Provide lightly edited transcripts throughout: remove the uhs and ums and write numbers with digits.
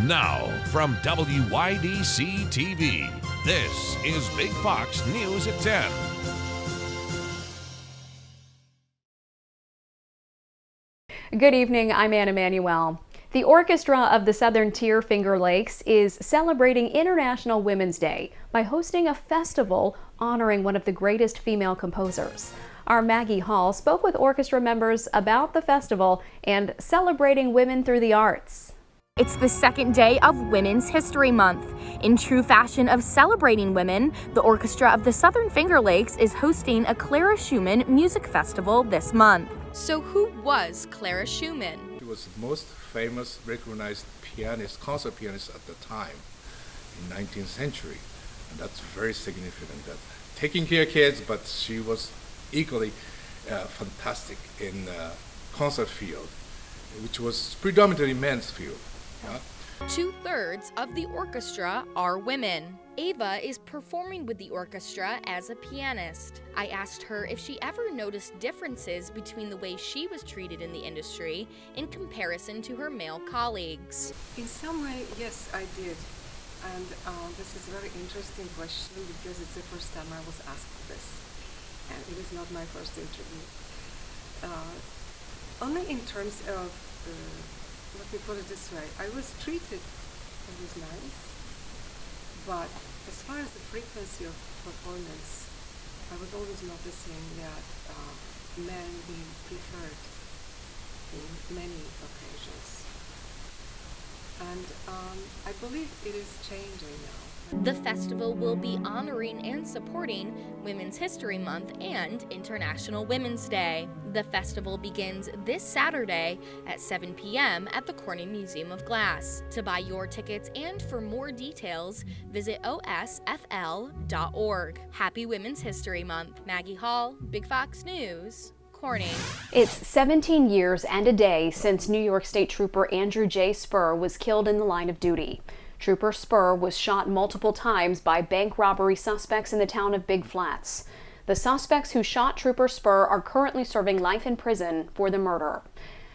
Now, from WYDC TV, this is Big Fox News at 10. Good evening, I'm Anna Manuel. The orchestra of the Southern Tier Finger Lakes is celebrating International Women's Day by hosting a festival honoring one of the greatest female composers. Our Maggie Hall spoke with orchestra members about the festival and celebrating women through the arts. It's the second day of Women's History Month. In true fashion of celebrating women, the Orchestra of the Southern Finger Lakes is hosting a Clara Schumann music festival this month. So who was Clara Schumann? She was the most famous recognized pianist, concert pianist at the time in 19th century. And that's very significant, that taking care of kids, but she was equally fantastic in the concert field, which was predominantly men's field. Yeah. 2/3 of the orchestra are women. Ava is performing with the orchestra as a pianist. I asked her if she ever noticed differences between the way she was treated in the industry in comparison to her male colleagues. In some way, yes, I did. And this is a very interesting question because it's the first time I was asked this. And it is not my first interview. Only in terms of, let me put it this way, I was treated, it was nice, but as far as the frequency of performance, I was always noticing that men being preferred in many occasions. And I believe it is changing now. The festival will be honoring and supporting Women's History Month and International Women's Day. The festival begins this Saturday at 7 p.m. at the Corning Museum of Glass. To buy your tickets and for more details, visit osfl.org. Happy Women's History Month. Maggie Hall, Big Fox News, Corning. It's 17 years and a day since New York State Trooper Andrew J. Spur was killed in the line of duty. Trooper Spur was shot multiple times by bank robbery suspects in the town of Big Flats. The suspects who shot Trooper Spur are currently serving life in prison for the murder.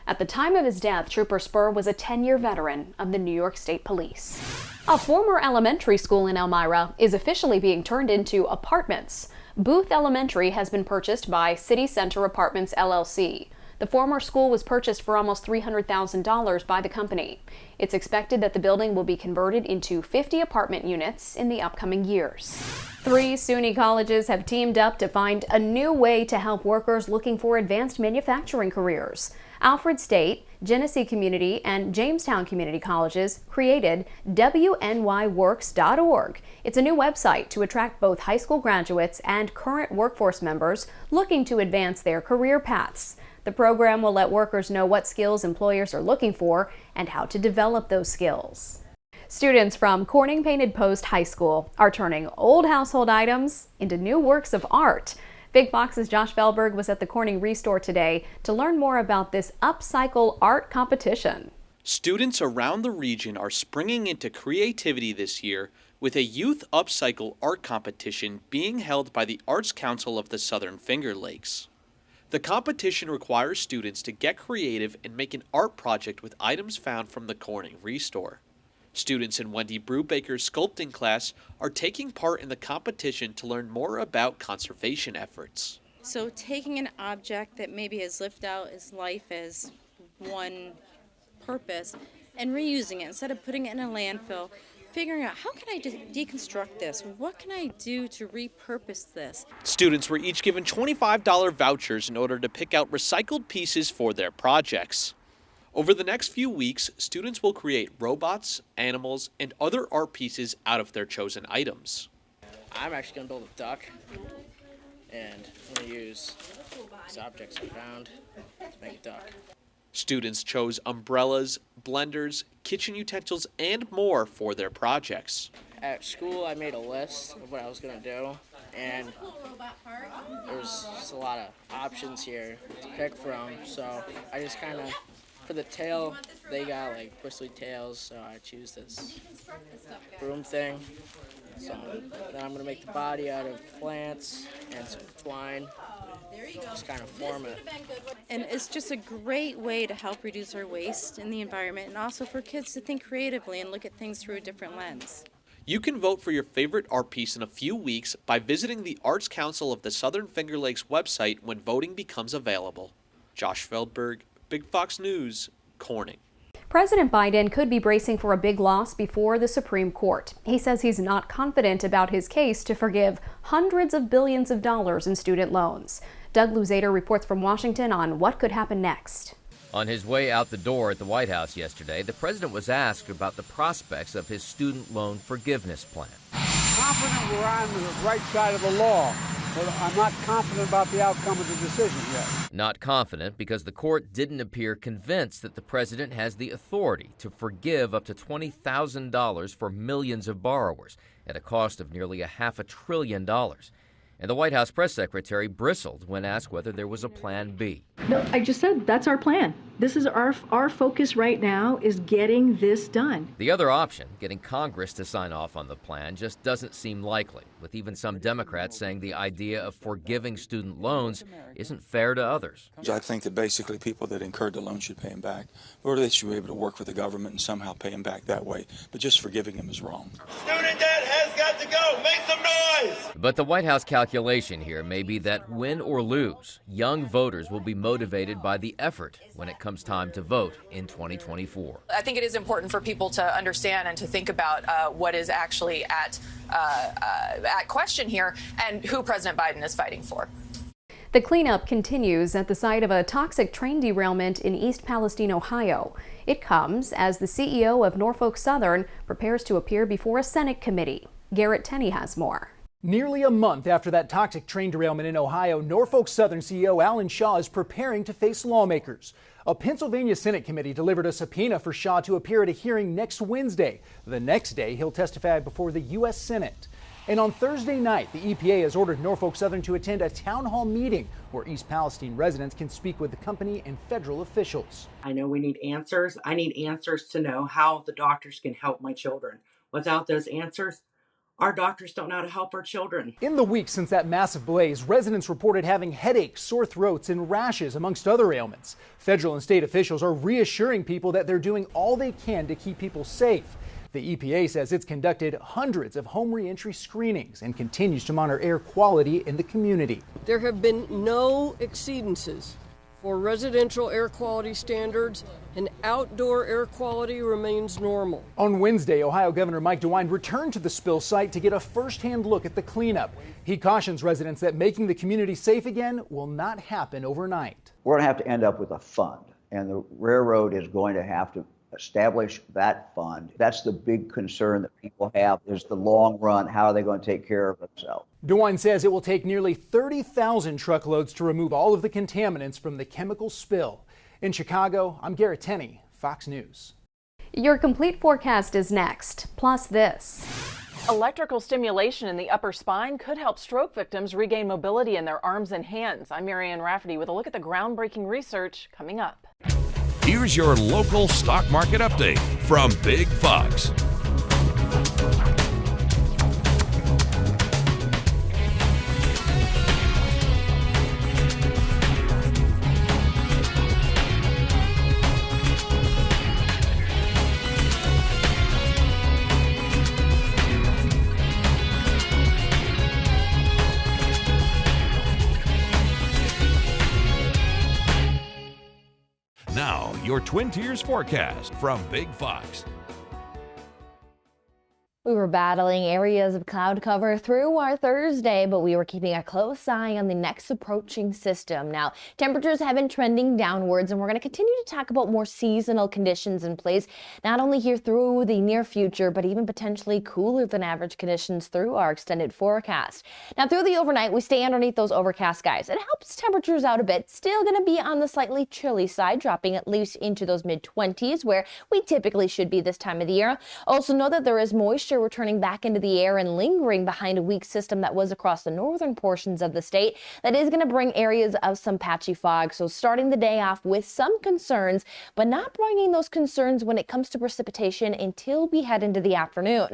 At the time of his death, Trooper Spur was a 10-year veteran of the New York State Police. A former elementary school in Elmira is officially being turned into apartments. Booth Elementary has been purchased by City Center Apartments, LLC. The former school was purchased for almost $300,000 by the company. It's expected that the building will be converted into 50 apartment units in the upcoming years. 3 SUNY colleges have teamed up to find a new way to help workers looking for advanced manufacturing careers. Alfred State, Genesee Community, and Jamestown Community Colleges created WNYWorks.org. It's a new website to attract both high school graduates and current workforce members looking to advance their career paths. The program will let workers know what skills employers are looking for and how to develop those skills. Students from Corning Painted Post High School are turning old household items into new works of art. Big Fox's Josh Felberg was at the Corning Restore today to learn more about this Upcycled art competition. Students around the region are springing into creativity this year with a youth upcycle art competition being held by the Arts Council of the Southern Finger Lakes. The competition requires students to get creative and make an art project with items found from the Corning Restore. Students in Wendy Brubaker's sculpting class are taking part in the competition to learn more about conservation efforts. So taking an object that maybe has lived out its life as one purpose and reusing it instead of putting it in a landfill, figuring out how can I deconstruct this? What can I do to repurpose this? Students were each given $25 vouchers in order to pick out recycled pieces for their projects. Over the next few weeks, students will create robots, animals, and other art pieces out of their chosen items. I'm actually going to build a duck, and I'm going to use these objects I found to make a duck. Students chose umbrellas, blenders, kitchen utensils, and more for their projects. At school, I made a list of what I was going to do, and there's just a lot of options here to pick from, so I just kind of, for the tail, they got like bristly tails, so I choose this broom thing. So then I'm going to make the body out of plants and some twine. just kind of form it. And it's just a great way to help reduce our waste in the environment and also for kids to think creatively and look at things through a different lens. You can vote for your favorite art piece in a few weeks by visiting the Arts Council of the Southern Finger Lakes website when voting becomes available. Josh Feldberg, Big Fox News, Corning. President Biden could be bracing for a big loss before the Supreme Court. He says he's not confident about his case to forgive hundreds of billions of dollars in student loans. Doug Luzader reports from Washington on what could happen next. On his way out the door at the White House yesterday, the president was asked about the prospects of his student loan forgiveness plan. Confident we're on the right side of the law, but I'm not confident about the outcome of the decision yet. Not confident because the court didn't appear convinced that the president has the authority to forgive up to $20,000 for millions of borrowers at a cost of nearly $500 billion. And the White House press secretary bristled when asked whether there was a plan B. No, I just said that's our plan. This is our focus right now is getting this done. The other option, getting Congress to sign off on the plan, just doesn't seem likely, with even some Democrats saying the idea of forgiving student loans isn't fair to others. I think that basically people that incurred the loan should pay them back, or they should be able to work with the government and somehow pay them back that way. But just forgiving them is wrong. Student debt has got to go. Make some noise. But the White House calculation here may be that win or lose, young voters will be motivated by the effort when it comes time to vote in 2024. I think it is important for people to understand and to think about what is actually at question here and who President Biden is fighting for. The cleanup continues at the site of a toxic train derailment in East Palestine, Ohio. It comes as the CEO of Norfolk Southern prepares to appear before a Senate committee. Garrett Tenney has more. Nearly a month after that toxic train derailment in Ohio, Norfolk Southern CEO Alan Shaw is preparing to face lawmakers. A Pennsylvania Senate committee delivered a subpoena for Shaw to appear at a hearing next Wednesday. The next day, he'll testify before the U.S. Senate. And on Thursday night, the EPA has ordered Norfolk Southern to attend a town hall meeting where East Palestine residents can speak with the company and federal officials. I know we need answers. I need answers to know how the doctors can help my children. Without those answers, our doctors don't know how to help our children. In the weeks since that massive blaze, residents reported having headaches, sore throats, and rashes, amongst other ailments. Federal and state officials are reassuring people that they're doing all they can to keep people safe. The EPA says it's conducted hundreds of home reentry screenings and continues to monitor air quality in the community. There have been no exceedances for residential air quality standards, and outdoor air quality remains normal. On Wednesday, Ohio Governor Mike DeWine returned to the spill site to get a first-hand look at the cleanup. He cautions residents that making the community safe again will not happen overnight. We're going to have to end up with a fund, and the railroad is going to have to establish that fund. That's the big concern that people have, is the long run. How are they going to take care of themselves? DeWine says it will take nearly 30,000 truckloads to remove all of the contaminants from the chemical spill. In Chicago, I'm Garrett Tenney, Fox News. Your complete forecast is next, plus this. Electrical stimulation in the upper spine could help stroke victims regain mobility in their arms and hands. I'm Marianne Rafferty with a look at the groundbreaking research coming up. Here's your local stock market update from Big Fox. Now, your Twin Tiers forecast from Big Fox. We were battling areas of cloud cover through our Thursday, but we were keeping a close eye on the next approaching system. Now, temperatures have been trending downwards, and we're going to continue to talk about more seasonal conditions in place, not only here through the near future, but even potentially cooler than average conditions through our extended forecast. Now, through the overnight, we stay underneath those overcast skies. It helps temperatures out a bit. Still going to be on the slightly chilly side, dropping at least into those mid-20s, where we typically should be this time of the year. Also know that there is moisture moisture returning back into the air and lingering behind a weak system that was across the northern portions of the state, that is going to bring areas of some patchy fog. So starting the day off with some concerns, but not bringing those concerns when it comes to precipitation until we head into the afternoon.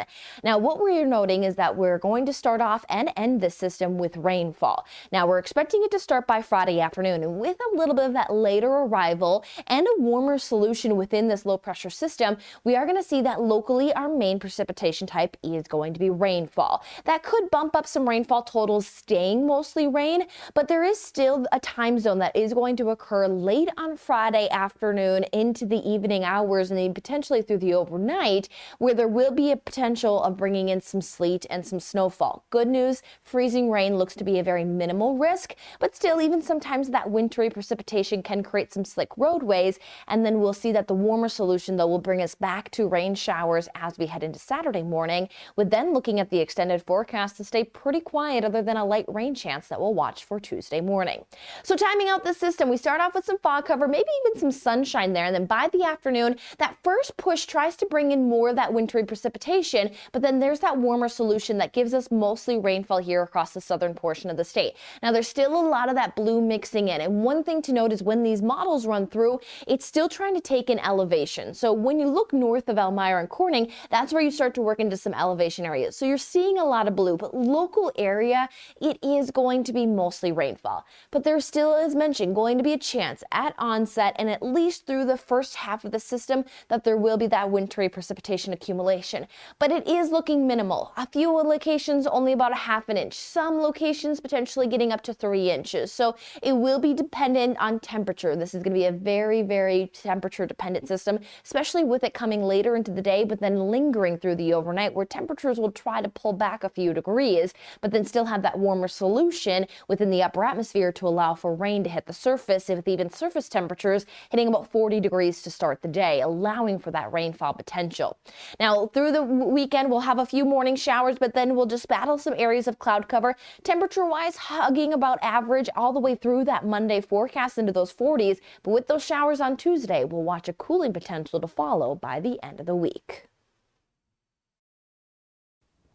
Now, what we're noting is that we're going to start off and end this system with rainfall. Now, we're expecting it to start by Friday afternoon, and with a little bit of that later arrival and a warmer solution within this low pressure system, we are going to see that locally our main precipitation type is going to be rainfall. That could bump up some rainfall totals, staying mostly rain, but there is still a time zone that is going to occur late on Friday afternoon into the evening hours and then potentially through the overnight, where there will be a potential of bringing in some sleet and some snowfall. Good news, freezing rain looks to be a very minimal risk, but still, even sometimes that wintry precipitation can create some slick roadways, and then we'll see that the warmer solution, though, will bring us back to rain showers as we head into Saturday morning, with then looking at the extended forecast to stay pretty quiet other than a light rain chance that we'll watch for Tuesday morning. So timing out the system, we start off with some fog cover, maybe even some sunshine there, and then by the afternoon, that first push tries to bring in more of that wintry precipitation, but then there's that warmer solution that gives us mostly rainfall here across the southern portion of the state. Now, there's still a lot of that blue mixing in, and one thing to note is when these models run through, it's still trying to take in elevation. So when you look north of Elmira and Corning, that's where you start to work into some elevation areas. So you're seeing a lot of blue, but local area, it is going to be mostly rainfall. But there still, as mentioned, going to be a chance at onset and at least through the first half of the system that there will be that wintry precipitation accumulation. But it is looking minimal. A few locations only about a half an inch. Some locations potentially getting up to 3 inches. So it will be dependent on temperature. This is going to be a very, very temperature dependent system, especially with it coming later into the day, but then lingering through the overnight, where temperatures will try to pull back a few degrees, but then still have that warmer solution within the upper atmosphere to allow for rain to hit the surface, with even surface temperatures hitting about 40 degrees to start the day, allowing for that rainfall potential. Now, through the weekend, we'll have a few morning showers, but then we'll just battle some areas of cloud cover. Temperature-wise, hugging about average all the way through that Monday forecast into those 40s, but with those showers on Tuesday, we'll watch a cooling potential to follow by the end of the week.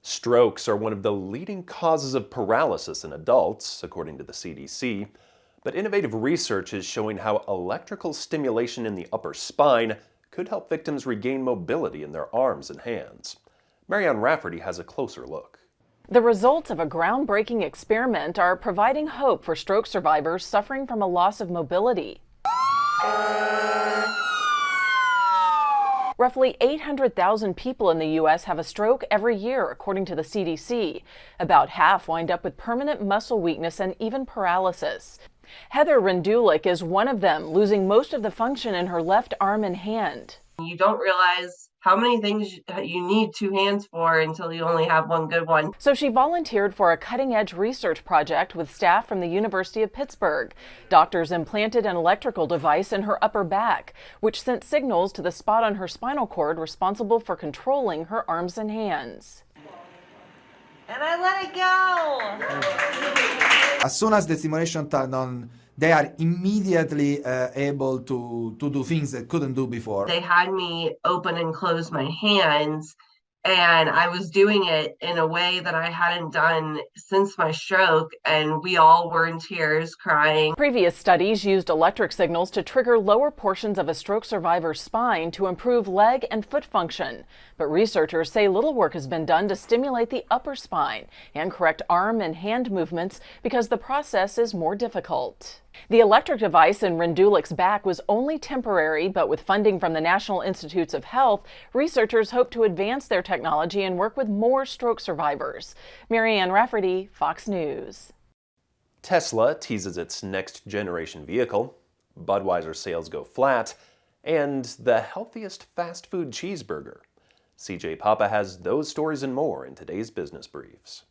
Strokes are one of the leading causes of paralysis in adults, according to the CDC, but innovative research is showing how electrical stimulation in the upper spine could help victims regain mobility in their arms and hands. Marianne Rafferty has a closer look. The results of a groundbreaking experiment are providing hope for stroke survivors suffering from a loss of mobility. Roughly 800,000 people in the U.S. have a stroke every year, according to the CDC. About half wind up with permanent muscle weakness and even paralysis. Heather Rendulic is one of them, losing most of the function in her left arm and hand. You don't realize how many things you need two hands for until you only have one good one. So she volunteered for a cutting-edge research project with staff from the University of Pittsburgh. Doctors implanted an electrical device in her upper back, which sent signals to the spot on her spinal cord responsible for controlling her arms and hands. And I let it go! As soon as the stimulation turned on, they are immediately able to do things they couldn't do before. They had me open and close my hands, and I was doing it in a way that I hadn't done since my stroke, and we all were in tears, crying. Previous studies used electric signals to trigger lower portions of a stroke survivor's spine to improve leg and foot function. But researchers say little work has been done to stimulate the upper spine and correct arm and hand movements because the process is more difficult. The electric device in Rendulic's back was only temporary, but with funding from the National Institutes of Health, researchers hope to advance their technology and work with more stroke survivors. Marianne Rafferty, Fox News. Tesla teases its next-generation vehicle, Budweiser sales go flat, and the healthiest fast food cheeseburger. CJ Papa has those stories and more in today's Business Briefs.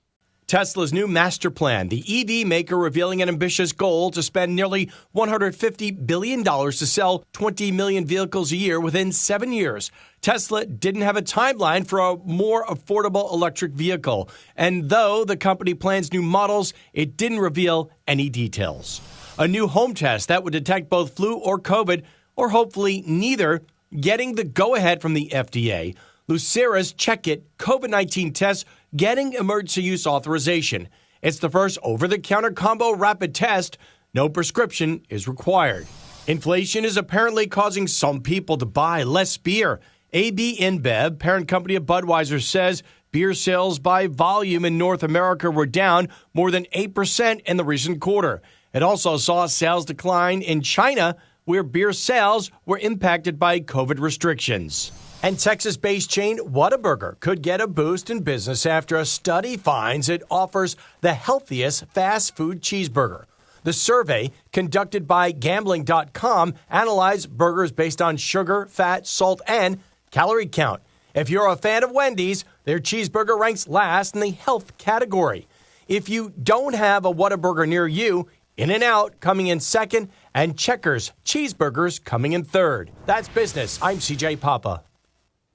Tesla's new master plan, the EV maker revealing an ambitious goal to spend nearly $150 billion to sell 20 million vehicles a year within 7 years. Tesla didn't have a timeline for a more affordable electric vehicle. And though the company plans new models, it didn't reveal any details. A new home test that would detect both flu or COVID, or hopefully neither, getting the go-ahead from the FDA. Lucira's Check It COVID-19 test getting emergency use authorization. It's the first over-the-counter combo rapid test. No prescription is required. Inflation is apparently causing some people to buy less beer. AB InBev, parent company of Budweiser, says beer sales by volume in North America were down more than 8% in the recent quarter. It also saw sales decline in China, where beer sales were impacted by COVID restrictions. And Texas-based chain Whataburger could get a boost in business after a study finds it offers the healthiest fast food cheeseburger. The survey, conducted by Gambling.com, analyzed burgers based on sugar, fat, salt, and calorie count. If you're a fan of Wendy's, their cheeseburger ranks last in the health category. If you don't have a Whataburger near you, In-N-Out coming in second, and Checkers cheeseburgers coming in third. That's business. I'm CJ Papa.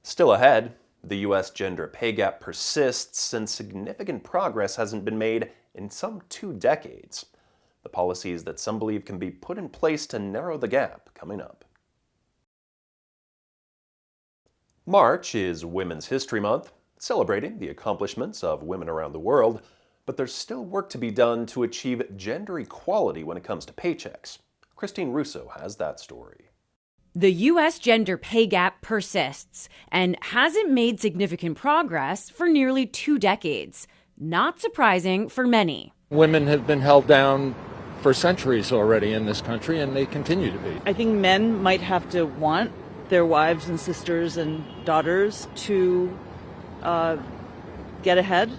Still ahead, the U.S. gender pay gap persists and significant progress hasn't been made in some 2 decades. The policies that some believe can be put in place to narrow the gap coming up. March is Women's History Month, celebrating the accomplishments of women around the world, but there's still work to be done to achieve gender equality when it comes to paychecks. Christine Russo has that story. The U.S. gender pay gap persists and hasn't made significant progress for nearly 2 decades. Not surprising for many. Women have been held down for centuries already in this country, and they continue to be. I think men might have to want their wives and sisters and daughters to get ahead,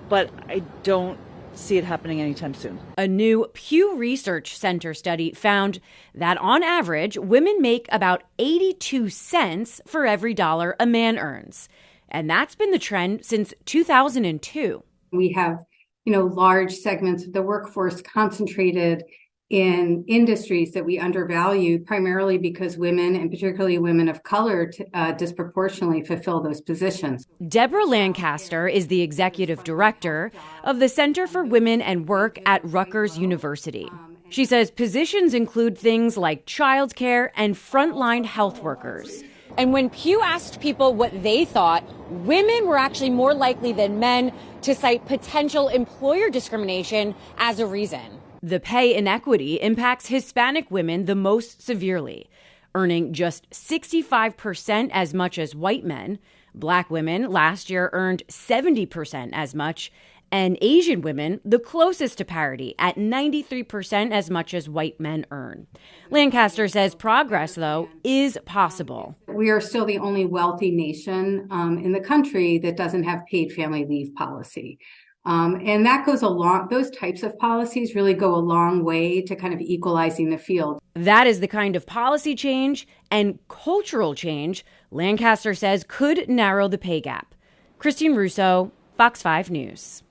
but I don't see it happening anytime soon. A new Pew Research Center study found that on average, women make about 82 cents for every dollar a man earns. And that's been the trend since 2002. We have, large segments of the workforce concentrated in industries that we undervalue, primarily because women, and particularly women of color, disproportionately fulfill those positions. Deborah Lancaster is the executive director of the Center for Women and Work at Rutgers University. She says positions include things like childcare and frontline health workers. And when Pew asked people what they thought, women were actually more likely than men to cite potential employer discrimination as a reason. The pay inequity impacts Hispanic women the most severely, earning just 65% as much as white men. Black women last year earned 70% as much, and Asian women the closest to parity at 93% as much as white men earn. Lancaster says progress, though, is possible. We are still the only wealthy nation in the country that doesn't have paid family leave policy. And that goes along, those types of policies really go a long way to kind of equalizing the field. That is the kind of policy change and cultural change Lancaster says could narrow the pay gap. Christine Russo, Fox 5 News.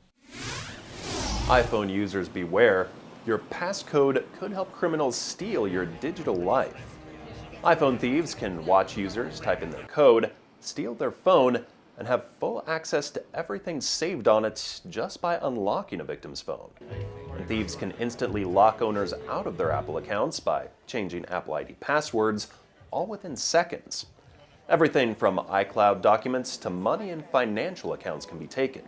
iPhone users beware. Your passcode could help criminals steal your digital life. iPhone thieves can watch users type in their code, steal their phone, and have full access to everything saved on it just by unlocking a victim's phone. And thieves can instantly lock owners out of their Apple accounts by changing Apple ID passwords, all within seconds. Everything from iCloud documents to money and financial accounts can be taken.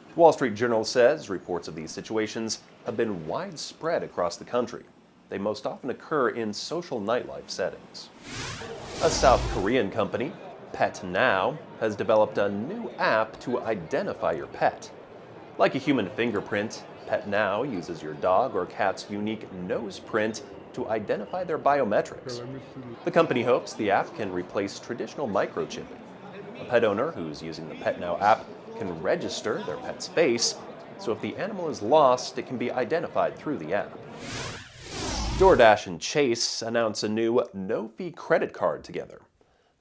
The Wall Street Journal says reports of these situations have been widespread across the country. They most often occur in social nightlife settings. A South Korean company, Pet Now, has developed a new app to identify your pet. Like a human fingerprint, Pet Now uses your dog or cat's unique nose print to identify their biometrics. The company hopes the app can replace traditional microchipping. A pet owner who's using the Pet Now app can register their pet's face, so if the animal is lost, it can be identified through the app. DoorDash and Chase announce a new no-fee credit card together.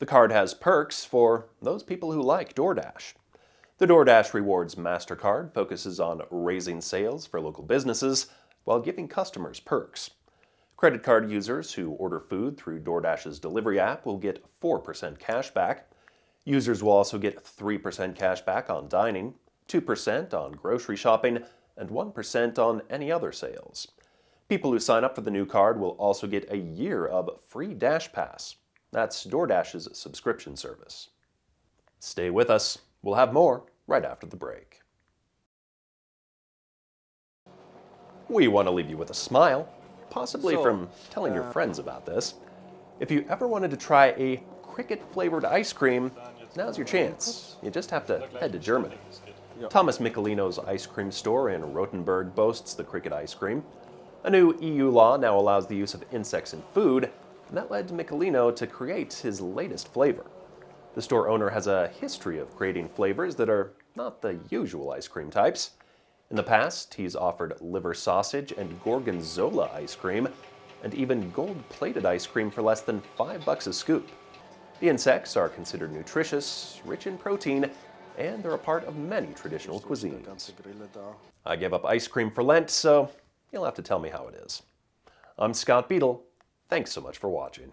The card has perks for those people who like DoorDash. The DoorDash Rewards MasterCard focuses on raising sales for local businesses while giving customers perks. Credit card users who order food through DoorDash's delivery app will get 4% cash back. Users will also get 3% cash back on dining, 2% on grocery shopping, and 1% on any other sales. People who sign up for the new card will also get a year of free Dash Pass. That's DoorDash's subscription service. Stay with us. We'll have more right after the break. We want to leave you with a smile, possibly from telling your friends about this. If you ever wanted to try a cricket-flavored ice cream, now's your chance. You just have to head to Germany. Thomas Michelino's ice cream store in Rothenburg boasts the cricket ice cream. A new EU law now allows the use of insects in food, and that led Michelino to create his latest flavor. The store owner has a history of creating flavors that are not the usual ice cream types. In the past, he's offered liver sausage and gorgonzola ice cream, and even gold-plated ice cream for less than $5 a scoop. The insects are considered nutritious, rich in protein, and they're a part of many traditional cuisines. I gave up ice cream for Lent, so you'll have to tell me how it is. I'm Scott Beadle. Thanks so much for watching.